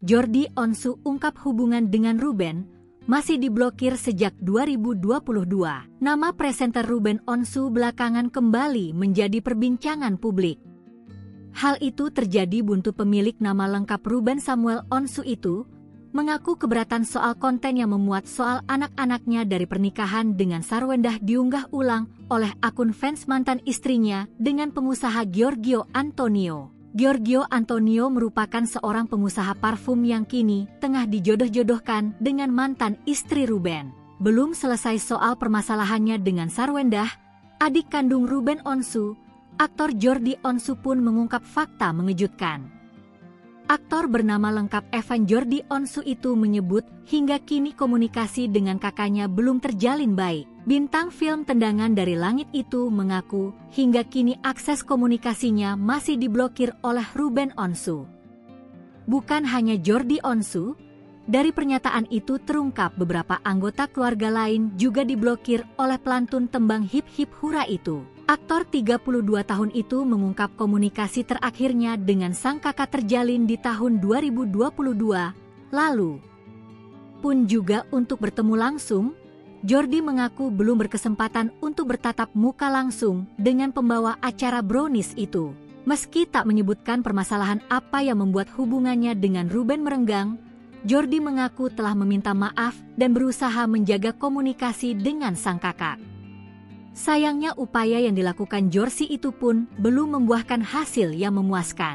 Jordi Onsu ungkap hubungan dengan Ruben masih diblokir sejak 2022. Nama presenter Ruben Onsu belakangan kembali menjadi perbincangan publik. Hal itu terjadi buntu pemilik nama lengkap Ruben Samuel Onsu itu mengaku keberatan soal konten yang memuat soal anak-anaknya dari pernikahan dengan Sarwendah diunggah ulang oleh akun fans mantan istrinya dengan pengusaha Giorgio Antonio. Giorgio Antonio merupakan seorang pengusaha parfum yang kini tengah dijodoh-jodohkan dengan mantan istri Ruben. Belum selesai soal permasalahannya dengan Sarwendah, adik kandung Ruben Onsu, aktor Jordi Onsu pun mengungkap fakta mengejutkan. Aktor bernama lengkap Evan Jordi Onsu itu menyebut hingga kini komunikasi dengan kakaknya belum terjalin baik. Bintang film Tendangan dari Langit itu mengaku hingga kini akses komunikasinya masih diblokir oleh Ruben Onsu. Bukan hanya Jordi Onsu, dari pernyataan itu terungkap beberapa anggota keluarga lain juga diblokir oleh pelantun tembang Hip Hip Hura itu. Aktor 32 tahun itu mengungkap komunikasi terakhirnya dengan sang kakak terjalin di tahun 2022 lalu. Pun juga untuk bertemu langsung, Jordi mengaku belum berkesempatan untuk bertatap muka langsung dengan pembawa acara Brownies itu. Meski tak menyebutkan permasalahan apa yang membuat hubungannya dengan Ruben merenggang, Jordi mengaku telah meminta maaf dan berusaha menjaga komunikasi dengan sang kakak. Sayangnya upaya yang dilakukan Jorsi itu pun belum membuahkan hasil yang memuaskan.